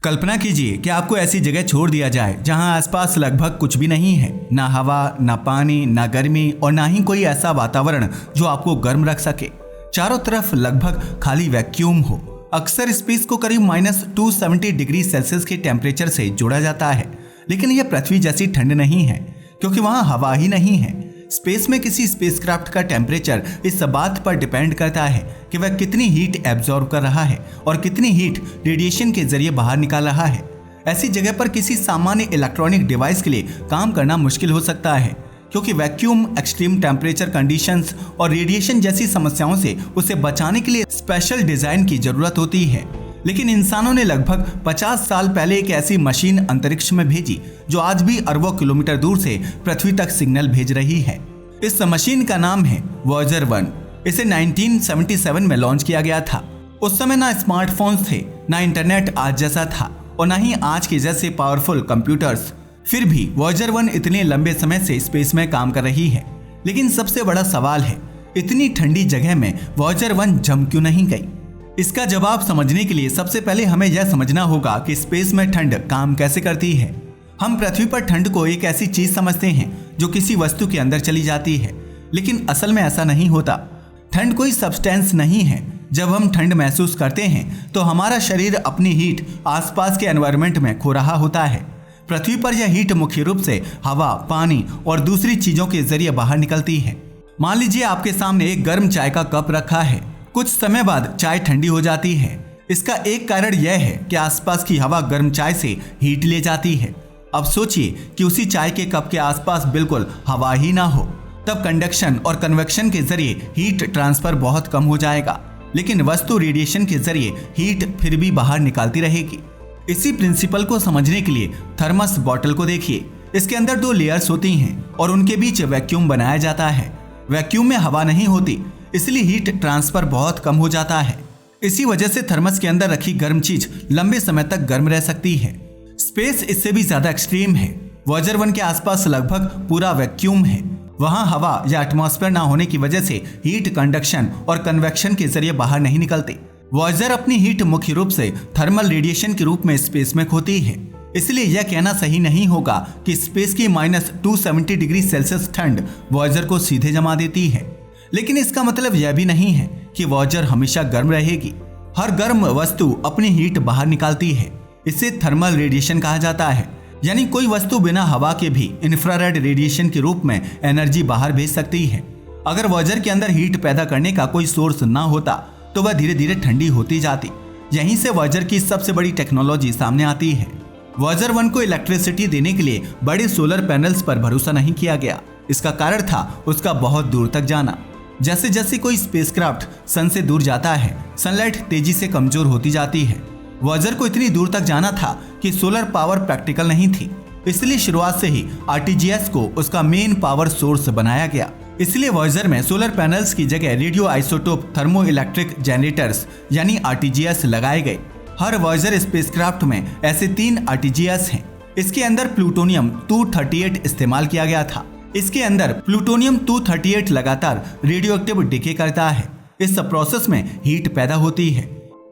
कल्पना कीजिए कि आपको ऐसी जगह छोड़ दिया जाए जहां आसपास लगभग कुछ भी नहीं है, ना हवा, ना पानी, ना गर्मी और ना ही कोई ऐसा वातावरण जो आपको गर्म रख सके। चारों तरफ लगभग खाली वैक्यूम हो। अक्सर स्पेस को करीब -270 डिग्री सेल्सियस के टेम्परेचर से जोड़ा जाता है, लेकिन यह पृथ्वी जैसी ठंड नहीं है क्योंकि वहां हवा ही नहीं है। स्पेस में किसी स्पेसक्राफ्ट का टेम्परेचर इस बात पर डिपेंड करता है कि वह कितनी हीट एब्जॉर्ब कर रहा है और कितनी हीट रेडिएशन के जरिए बाहर निकाल रहा है। ऐसी जगह पर किसी सामान्य इलेक्ट्रॉनिक डिवाइस के लिए काम करना मुश्किल हो सकता है क्योंकि वैक्यूम, एक्सट्रीम टेम्परेचर कंडीशंस और रेडिएशन जैसी समस्याओं से उसे बचाने के लिए स्पेशल डिजाइन की जरूरत होती है। लेकिन इंसानों ने लगभग 50 साल पहले एक ऐसी मशीन अंतरिक्ष में भेजी जो आज भी अरबों किलोमीटर दूर से पृथ्वी तक सिग्नल भेज रही है। इस मशीन का नाम है वॉयेजर 1। इसे 1977 में लॉन्च किया गया था। उस समय ना स्मार्टफोन्स थे, ना इंटरनेट आज जैसा था और ना ही आज के जैसे पावरफुल कंप्यूटर्स। फिर भी वॉयेजर 1 इतने लंबे समय से स्पेस में काम कर रही है। लेकिन सबसे बड़ा सवाल है, इतनी ठंडी जगह में वॉयेजर 1 जम क्यों नहीं गई? इसका जवाब समझने के लिए सबसे पहले हमें यह समझना होगा कि स्पेस में ठंड काम कैसे करती है। हम पृथ्वी पर ठंड को एक ऐसी चीज समझते हैं जो किसी वस्तु के अंदर चली जाती है, लेकिन असल में ऐसा नहीं होता। ठंड कोई सब्सटेंस नहीं है। जब हम ठंड महसूस करते हैं तो हमारा शरीर अपनी हीट आसपास के एनवायरनमेंट में खो रहा होता है। पृथ्वी पर यह हीट मुख्य रूप से हवा, पानी और दूसरी चीजों के जरिए बाहर निकलती है। मान लीजिए आपके सामने एक गर्म चाय का कप रखा है। कुछ समय बाद चाय ठंडी हो जाती है। इसका एक कारण यह है कि आसपास की हवा गर्म चाय से हीट ले जाती है। अब सोचिए कि उसी चाय के कप के आसपास बिल्कुल हवा ही ना हो, तब कंडक्शन और कन्वेक्शन के जरिए हीट ट्रांसफर बहुत कम हो जाएगा, लेकिन वस्तु रेडिएशन के जरिए हीट फिर भी बाहर निकालती रहेगी। इसी प्रिंसिपल को समझने के लिए थर्मस बॉटल को देखिए। इसके अंदर 2 लेयर्स होती हैं और उनके बीच वैक्यूम बनाया जाता है। वैक्यूम में हवा नहीं होती, इसलिए हीट ट्रांसफर बहुत कम हो जाता है। इसी वजह से थर्मस के अंदर रखी गर्म चीज लंबे समय तक गर्म रह सकती है। स्पेस इससे भी ज्यादा एक्सट्रीम है। वॉयेजर 1 के आसपास लगभग पूरा वैक्यूम है। वहां हवा या एटमॉस्फेयर ना होने की वजह से हीट कंडक्शन और कन्वेक्शन के जरिए बाहर नहीं निकलती। वॉयेजर अपनी हीट मुख्य रूप से थर्मल रेडिएशन के रूप में स्पेस में खोती है। इसलिए यह कहना सही नहीं होगा कि स्पेस की -270 डिग्री सेल्सियस ठंड वॉयेजर को सीधे जमा देती है। लेकिन इसका मतलब यह भी नहीं है कि वॉयेजर हमेशा गर्म रहेगी। हर गर्म वस्तु अपनी हीट बाहर निकालती है। इसे थर्मल रेडिएशन कहा जाता है, यानी कोई वस्तु बिना हवा के भी इंफ्रारेड रेडिएशन के रूप में एनर्जी बाहर भेज सकती है। अगर वॉयेजर के अंदर हीट पैदा करने का कोई सोर्स ना होता तो वह धीरे धीरे ठंडी होती जाती। यहीं से वॉयेजर की सबसे बड़ी टेक्नोलॉजी सामने आती है। वॉयेजर 1 को इलेक्ट्रिसिटी देने के लिए बड़े सोलर पैनल्स पर भरोसा नहीं किया गया। इसका कारण था उसका बहुत दूर तक जाना। जैसे जैसे कोई स्पेसक्राफ्ट सन से दूर जाता है, सनलाइट तेजी से कमजोर होती जाती है। वॉयेजर को इतनी दूर तक जाना था कि सोलर पावर प्रैक्टिकल नहीं थी, इसलिए शुरुआत से ही आरटीजीएस को उसका मेन पावर सोर्स बनाया गया। इसलिए वॉयेजर में सोलर पैनल्स की जगह radio isotope thermo electric generators यानी आरटीजीएस लगाए गए। हर वॉयेजर स्पेसक्राफ्ट में ऐसे 3 आरटीजीएस हैं। इसके अंदर प्लूटोनियम 238 इस्तेमाल किया गया था। इसके अंदर प्लूटोनियम 238 लगातार रेडियो एक्टिव डिके करता है। इस प्रोसेस में हीट पैदा होती है।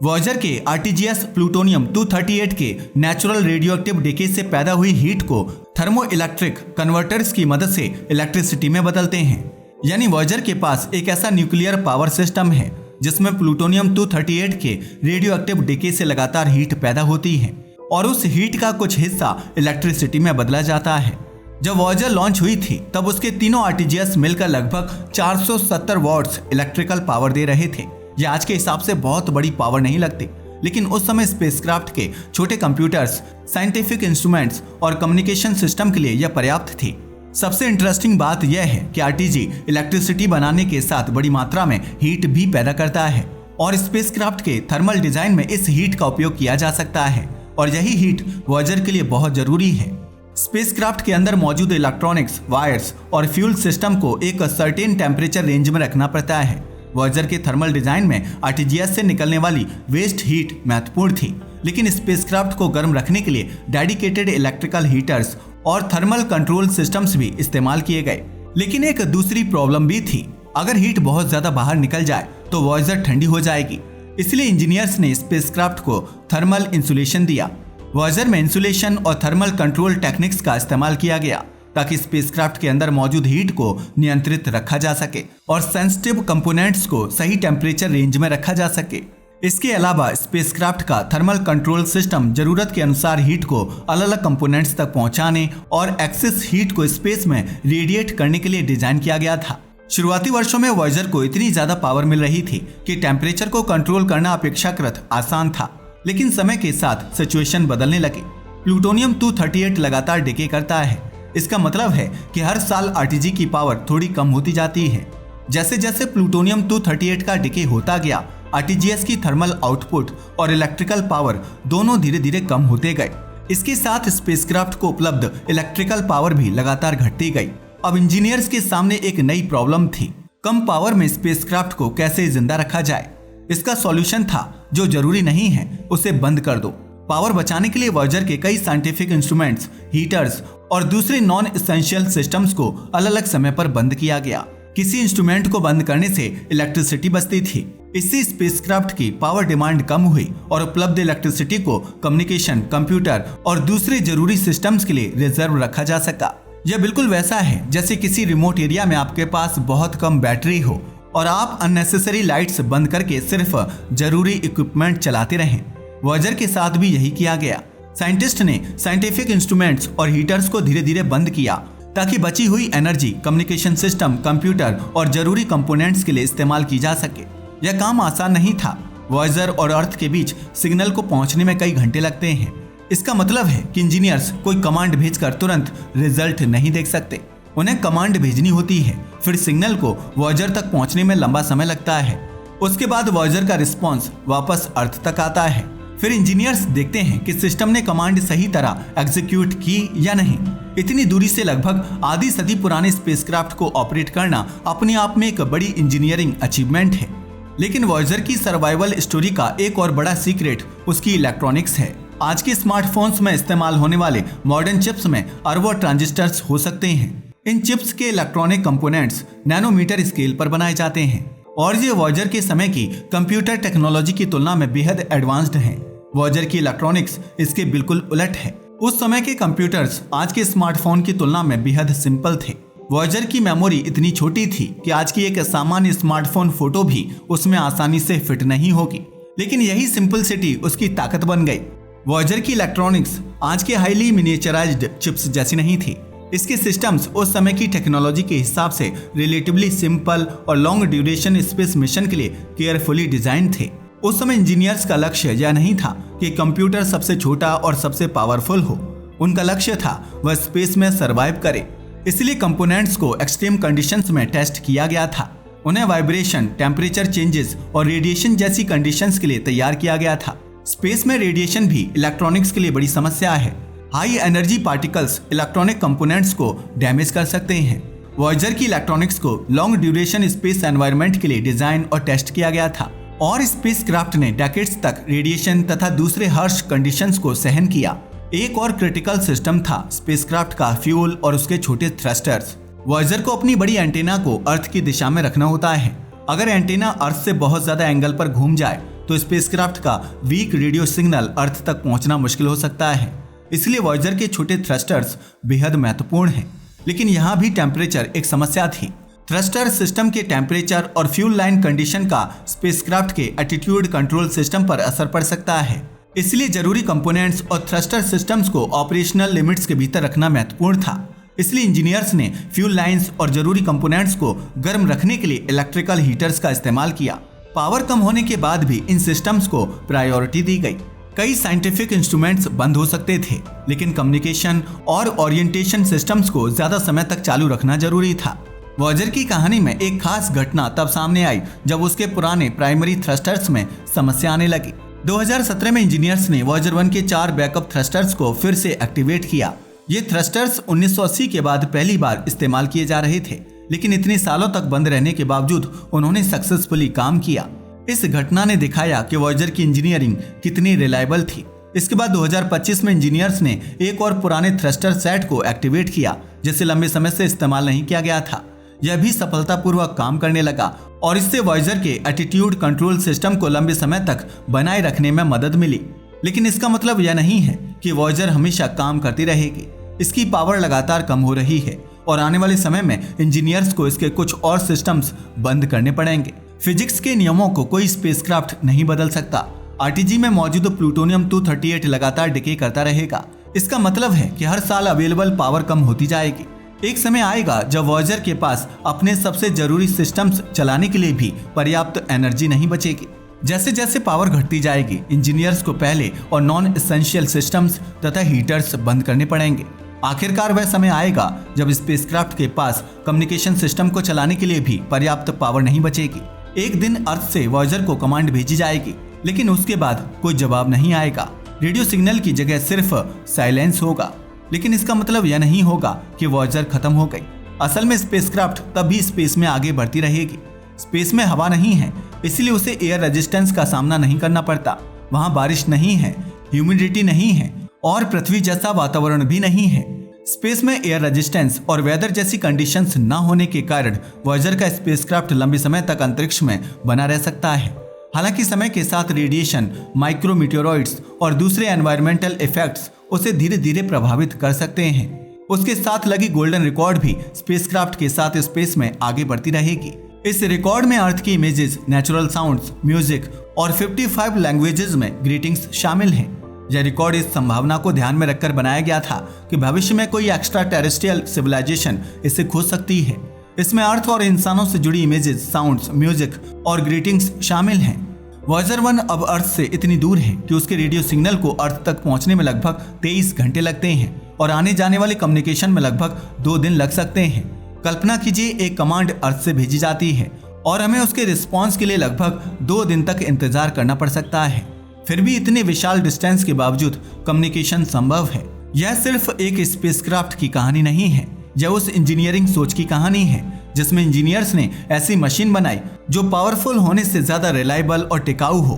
वॉयेजर के आरटीजीएस प्लूटोनियम 238 के नेचुरल रेडियो एक्टिव डिके से पैदा हुई हीट को थर्मो इलेक्ट्रिक कन्वर्टर्स की मदद से इलेक्ट्रिसिटी में बदलते हैं। यानी वॉयेजर के पास एक ऐसा न्यूक्लियर पावर सिस्टम है जिसमें प्लूटोनियम 238 के रेडियो एक्टिव डिके से लगातार हीट पैदा होती है और उस हीट का कुछ हिस्सा इलेक्ट्रिसिटी में बदला जाता है। जब वॉयेजर लॉन्च हुई थी तब उसके तीनों आरटीजीएस मिलकर लगभग 470 वॉट्स इलेक्ट्रिकल पावर दे रहे थे। यह आज के हिसाब से बहुत बड़ी पावर नहीं लगती, लेकिन उस समय स्पेसक्राफ्ट के छोटे कंप्यूटर्स, साइंटिफिक इंस्ट्रूमेंट्स और कम्युनिकेशन सिस्टम के लिए यह पर्याप्त थी। सबसे इंटरेस्टिंग बात यह है कि आरटीजी इलेक्ट्रिसिटी बनाने के साथ बड़ी मात्रा में हीट भी पैदा करता है और स्पेसक्राफ्ट के थर्मल डिजाइन में इस हीट का उपयोग किया जा सकता है और यही हीट वॉयेजर के लिए बहुत जरूरी है। स्पेसक्राफ्ट के अंदर मौजूद इलेक्ट्रॉनिक्स, वायर्स और फ्यूल सिस्टम को एक सर्टेन टेम्परेचर रेंज में रखना पड़ता है। वॉयेजर के थर्मल डिजाइन में आरटीजीएस से निकलने वाली वेस्ट हीट महत्वपूर्ण थी, लेकिन स्पेसक्राफ्ट को गर्म रखने के लिए डेडिकेटेड इलेक्ट्रिकल हीटर्स और थर्मल कंट्रोल सिस्टम्स भी इस्तेमाल किए गए। लेकिन एक दूसरी प्रॉब्लम भी थी। अगर हीट बहुत ज्यादा बाहर निकल जाए तो वॉयेजर ठंडी हो जाएगी। इसलिए इंजीनियर्स ने स्पेसक्राफ्ट को थर्मल इंसुलेशन दिया। वॉयेजर में इंसुलेशन और थर्मल कंट्रोल टेक्निक्स का इस्तेमाल किया गया ताकि स्पेसक्राफ्ट के अंदर मौजूद हीट को नियंत्रित रखा जा सके और सेंसिटिव कंपोनेंट्स को सही टेम्परेचर रेंज में रखा जा सके। इसके अलावा स्पेसक्राफ्ट का थर्मल कंट्रोल सिस्टम जरूरत के अनुसार हीट को अलग अलग कंपोनेंट्स तक पहुंचाने और एक्सेस हीट को स्पेस में रेडिएट करने के लिए डिजाइन किया गया था। शुरुआती वर्षों में वॉयेजर को इतनी ज्यादा पावर मिल रही थी कि टेम्परेचर को कंट्रोल करना अपेक्षाकृत आसान था, लेकिन समय के साथ सिचुएशन बदलने लगी। प्लूटोनियम 238 लगातार डिके करता है। इसका मतलब है कि हर साल आरटीजी की पावर थोड़ी कम होती जाती है। जैसे जैसे प्लूटोनियम 238 का डिके होता गया, आरटीजीएस की थर्मल आउटपुट और इलेक्ट्रिकल पावर दोनों धीरे धीरे कम होते गए। इसके साथ स्पेसक्राफ्ट को उपलब्ध इलेक्ट्रिकल पावर भी लगातार घटती गई। अब इंजीनियर्स के सामने एक नई प्रॉब्लम थी, कम पावर में स्पेसक्राफ्ट को कैसे जिंदा रखा जाए। इसका सॉल्यूशन था, जो जरूरी नहीं है उसे बंद कर दो। पावर बचाने के लिए वॉयेजर के कई साइंटिफिक इंस्ट्रूमेंट्स, हीटर्स और दूसरे नॉन एसेंशियल सिस्टम्स को अलग अलग समय पर बंद किया गया। किसी इंस्ट्रूमेंट को बंद करने से इलेक्ट्रिसिटी बचती थी। इससे स्पेसक्राफ्ट की पावर डिमांड कम हुई और उपलब्ध इलेक्ट्रिसिटी को कम्युनिकेशन, कंप्यूटर और दूसरे जरूरी सिस्टम्स के लिए रिजर्व रखा जा सका। यह बिल्कुल वैसा है जैसे किसी रिमोट एरिया में आपके पास बहुत कम बैटरी हो और आप अननेसेसरी लाइट्स बंद करके सिर्फ जरूरी इक्विपमेंट चलाते रहें। वॉयेजर के साथ भी यही किया गया। साइंटिस्ट ने साइंटिफिक इंस्ट्रूमेंट्स और हीटर्स को धीरे धीरे बंद किया ताकि बची हुई एनर्जी कम्युनिकेशन सिस्टम, कंप्यूटर और जरूरी कंपोनेंट्स के लिए इस्तेमाल की जा सके। यह काम आसान नहीं था। वॉयेजर और अर्थ के बीच सिग्नल को पहुंचने में कई घंटे लगते हैं। इसका मतलब है कि इंजीनियर्स कोई कमांड भेजकर तुरंत रिजल्ट नहीं देख सकते। उन्हें कमांड भेजनी होती है, फिर सिग्नल को वॉयेजर तक पहुंचने में लंबा समय लगता है। उसके बाद वॉयेजर का रिस्पॉन्स वापस अर्थ तक आता है। फिर इंजीनियर्स देखते हैं कि सिस्टम ने कमांड सही तरह एग्जीक्यूट की या नहीं। इतनी दूरी से लगभग आधी सदी पुराने स्पेसक्राफ्ट को ऑपरेट करना अपने आप में एक बड़ी इंजीनियरिंग अचीवमेंट है। लेकिन वॉयेजर की सर्वाइवल स्टोरी का एक और बड़ा सीक्रेट उसकी इलेक्ट्रॉनिक्स है। आज के स्मार्टफोन्स में इस्तेमाल होने वाले मॉडर्न चिप्स में अरबों ट्रांजिस्टर्स हो सकते हैं। इन चिप्स के इलेक्ट्रॉनिक कंपोनेंट्स नैनोमीटर स्केल पर बनाए जाते हैं और ये वॉयेजर के समय की कंप्यूटर टेक्नोलॉजी की तुलना में बेहद एडवांस्ड हैं। वॉयेजर की इलेक्ट्रॉनिक्स इसके बिल्कुल उलट है। उस समय के कंप्यूटर्स आज के स्मार्टफोन की तुलना में बेहद सिंपल थे। वॉयेजर की मेमोरी इतनी छोटी थी कि आज की एक सामान्य स्मार्टफोन फोटो भी उसमें आसानी से फिट नहीं होगी, लेकिन यही सिंपलिसिटी उसकी ताकत बन गई। वॉयेजर की इलेक्ट्रॉनिक्स आज के हाईली मिनिएचराइज्ड चिप्स जैसी नहीं थी। इसके सिस्टम्स उस समय की टेक्नोलॉजी के हिसाब से रिलेटिवली सिंपल और लॉन्ग ड्यूरेशन स्पेस मिशन के लिए केयरफुली डिजाइन थे। उस समय इंजीनियर्स का लक्ष्य यह नहीं था कि कंप्यूटर सबसे छोटा और सबसे पावरफुल हो। उनका लक्ष्य था वह स्पेस में सरवाइव करे। इसलिए कंपोनेंट्स को एक्सट्रीम कंडीशंस में टेस्ट किया गया था। उन्हें वाइब्रेशन, टेम्परेचर चेंजेस और रेडिएशन जैसी कंडीशंस के लिए तैयार किया गया था। स्पेस में रेडिएशन भी इलेक्ट्रॉनिक्स के लिए बड़ी समस्या है। High energy particles electronic components को डैमेज कर सकते हैं। वॉयेजर की इलेक्ट्रॉनिक्स को लॉन्ग ड्यूरेशन स्पेस एनवायरनमेंट के लिए डिजाइन और टेस्ट किया गया था और स्पेसक्राफ्ट ने डेकेड्स तक रेडिएशन तथा दूसरे हार्श कंडीशंस को सहन किया। एक और क्रिटिकल सिस्टम था स्पेसक्राफ्ट का फ्यूल और उसके छोटे थ्रस्टर्स। वॉयेजर को अपनी बड़ी एंटेना को अर्थ की दिशा में रखना होता है। अगर एंटेना अर्थ से बहुत ज्यादा एंगल पर घूम जाए तो स्पेसक्राफ्ट का वीक रेडियो सिग्नल अर्थ तक पहुंचना मुश्किल हो सकता है। इसलिए वॉयेजर के छोटे थ्रस्टर्स बेहद महत्वपूर्ण हैं। लेकिन यहाँ भी टेम्परेचर एक समस्या थी। थ्रस्टर सिस्टम के टेम्परेचर और फ्यूल लाइन कंडीशन का स्पेसक्राफ्ट के एटीट्यूड कंट्रोल सिस्टम पर असर पड़ सकता है। इसलिए जरूरी कंपोनेंट्स और थ्रस्टर सिस्टम्स को ऑपरेशनल लिमिट्स के भीतर रखना महत्वपूर्ण था। इसलिए इंजीनियर्स ने फ्यूल लाइंस और जरूरी कंपोनेंट्स को गर्म रखने के लिए इलेक्ट्रिकल हीटर्स का इस्तेमाल किया। पावर कम होने के बाद भी इन सिस्टम्स को प्रायोरिटी दी गई। कई साइंटिफिक इंस्ट्रूमेंट्स बंद हो सकते थे, लेकिन कम्युनिकेशन और ओरिएंटेशन सिस्टम्स को ज्यादा समय तक चालू रखना जरूरी था। वॉयेजर की कहानी में एक खास घटना तब सामने आई जब उसके पुराने प्राइमरी थ्रस्टर्स में समस्या आने लगी। 2017 में इंजीनियर्स ने वॉयेजर 1 के 4 बैकअप थ्रस्टर्स को फिर से एक्टिवेट किया। ये थ्रस्टर्स 1980 के बाद पहली बार इस्तेमाल किए जा रहे थे, लेकिन इतने सालों तक बंद रहने के बावजूद उन्होंने सक्सेसफुली काम किया। इस घटना ने दिखाया कि वॉयेजर की इंजीनियरिंग कितनी रिलायबल थी। इसके बाद 2025 में इंजीनियर्स ने एक और पुराने थ्रस्टर सेट को एक्टिवेट किया जिसे लंबे समय से इस्तेमाल नहीं किया गया था। यह भी सफलतापूर्वक काम करने लगा और इससे वॉयेजर के एटीट्यूड कंट्रोल सिस्टम को लंबे समय तक बनाए रखने में मदद मिली। लेकिन इसका मतलब यह नहीं है कि वॉयेजर हमेशा काम करती रहेगी। इसकी पावर लगातार कम हो रही है और आने वाले समय में इंजीनियर्स को इसके कुछ और सिस्टम्स बंद करने पड़ेंगे। फिजिक्स के नियमों को कोई स्पेसक्राफ्ट नहीं बदल सकता। आरटीजी में मौजूद प्लूटोनियम 238 लगातार डिके करता रहेगा। इसका मतलब है कि हर साल अवेलेबल पावर कम होती जाएगी। एक समय आएगा जब वॉयेजर के पास अपने सबसे जरूरी सिस्टम्स चलाने के लिए भी पर्याप्त एनर्जी नहीं बचेगी। जैसे जैसे पावर घटती जाएगी, इंजीनियर्स को पहले और नॉन एसेंशियल सिस्टम्स तथा हीटर्स बंद करने पड़ेंगे। आखिरकार वह समय आएगा जब स्पेसक्राफ्ट के पास कम्युनिकेशन सिस्टम को चलाने के लिए भी पर्याप्त पावर नहीं बचेगी। एक दिन अर्थ से वॉयेजर को कमांड भेजी जाएगी, लेकिन उसके बाद कोई जवाब नहीं आएगा। रेडियो सिग्नल की जगह सिर्फ साइलेंस होगा। लेकिन इसका मतलब यह नहीं होगा कि वॉयेजर खत्म हो गई। असल में स्पेसक्राफ्ट तब भी स्पेस में आगे बढ़ती रहेगी। स्पेस में हवा नहीं है, इसलिए उसे एयर रेजिस्टेंस का सामना नहीं करना पड़ता। वहां बारिश नहीं है, ह्यूमिडिटी नहीं है और पृथ्वी जैसा वातावरण भी नहीं है। स्पेस में एयर रेजिस्टेंस और वेदर जैसी कंडीशंस न होने के कारण वॉयेजर का स्पेसक्राफ्ट लंबे समय तक अंतरिक्ष में बना रह सकता है। हालांकि समय के साथ रेडिएशन, माइक्रोमीटेरॉइड्स और दूसरे एनवायरमेंटल इफेक्ट्स उसे धीरे धीरे प्रभावित कर सकते हैं। उसके साथ लगी गोल्डन रिकॉर्ड भी स्पेसक्राफ्ट के साथ स्पेस में आगे बढ़ती रहेगी। इस रिकॉर्ड में अर्थ की इमेजेस, नेचुरल साउंड्स, म्यूजिक और 55 लैंग्वेजेस में ग्रीटिंग्स शामिल हैं। यह रिकॉर्ड इस संभावना को ध्यान में रखकर बनाया गया था कि भविष्य में कोई एक्स्ट्रा टेरेस्ट्रियल सिविलाइजेशन इसे खोज सकती है। इसमें अर्थ और इंसानों से जुड़ी इमेजेस, साउंड्स, म्यूजिक और ग्रीटिंग्स शामिल हैं। वॉयेजर 1 अब अर्थ से इतनी दूर है कि उसके रेडियो सिग्नल को अर्थ तक पहुंचने में लगभग 23 घंटे लगते हैं और आने जाने वाले कम्युनिकेशन में लगभग 2 दिन लग सकते हैं। कल्पना कीजिए, एक कमांड अर्थ से भेजी जाती है और हमें उसके रिस्पॉन्स के लिए लगभग 2 दिन तक इंतजार करना पड़ सकता है। फिर भी इतने विशाल डिस्टेंस के बावजूद कम्युनिकेशन संभव है। यह सिर्फ एक स्पेसक्राफ्ट की कहानी नहीं है, यह उस इंजीनियरिंग सोच की कहानी है जिसमें इंजीनियर्स ने ऐसी मशीन बनाई जो पावरफुल होने से ज्यादा रिलायबल और टिकाऊ हो।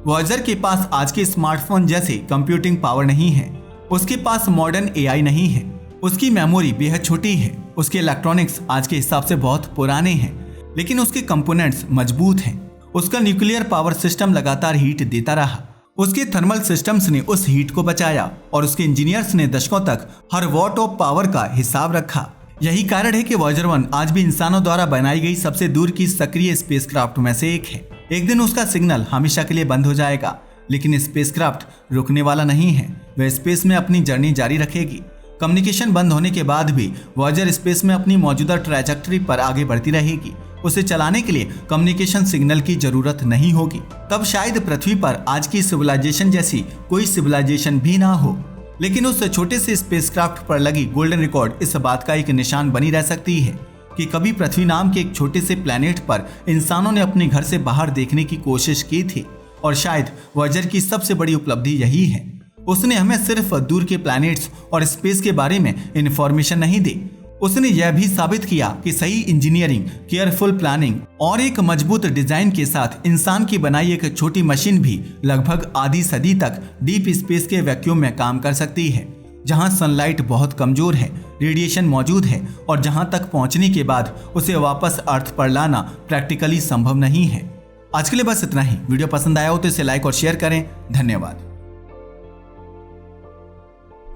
वॉयेजर के पास आज के स्मार्टफोन जैसे कंप्यूटिंग पावर नहीं है, उसके पास मॉडर्न एआई नहीं है, उसकी मेमोरी बेहद छोटी है, उसके इलेक्ट्रॉनिक्स आज के हिसाब से बहुत पुराने हैं, लेकिन उसके कंपोनेंट्स मजबूत हैं। उसका न्यूक्लियर पावर सिस्टम लगातार हीट देता रहा, उसके थर्मल सिस्टम्स ने उस हीट को बचाया और उसके इंजीनियर्स ने दशकों तक हर वॉट ऑफ पावर का हिसाब रखा। यही कारण है कि वॉयेजर 1 आज भी इंसानों द्वारा बनाई गई सबसे दूर की सक्रिय स्पेसक्राफ्ट में से एक है। एक दिन उसका सिग्नल हमेशा के लिए बंद हो जाएगा, लेकिन स्पेसक्राफ्ट रुकने वाला नहीं है। वह स्पेस में अपनी जर्नी जारी रखेगी। कम्युनिकेशन बंद होने के बाद भी वॉयेजर स्पेस में अपनी मौजूदा ट्रैजेक्टरी पर आगे बढ़ती रहेगी। उसे चलाने के लिए कम्युनिकेशन सिग्नल की जरूरत नहीं होगी। तब शायद पृथ्वी पर आज की सिविलाइजेशन जैसी कोई सिविलाइजेशन भी ना हो, लेकिन उस छोटे से स्पेसक्राफ्ट पर लगी गोल्डन रिकॉर्ड इस बात का एक निशान बनी रह सकती है कि कभी पृथ्वी नाम के एक छोटे से प्लेनेट पर इंसानों ने अपने घर से बाहर देखने की कोशिश की थी। और शायद वॉयेजर की सबसे बड़ी उपलब्धि यही है, उसने हमें सिर्फ दूर के प्लैनेट्स और स्पेस के बारे में इंफॉर्मेशन नहीं दी, उसने यह भी साबित किया कि सही इंजीनियरिंग, केयरफुल प्लानिंग और एक मजबूत डिजाइन के साथ इंसान की बनाई एक छोटी मशीन भी लगभग आधी सदी तक डीप स्पेस के वैक्यूम में काम कर सकती है, जहां सनलाइट बहुत कमजोर है, रेडिएशन मौजूद है और जहां तक पहुंचने के बाद उसे वापस अर्थ पर लाना प्रैक्टिकली संभव नहीं है। आज के लिए बस इतना ही। वीडियो पसंद आया हो तो इसे लाइक और शेयर करें। धन्यवाद।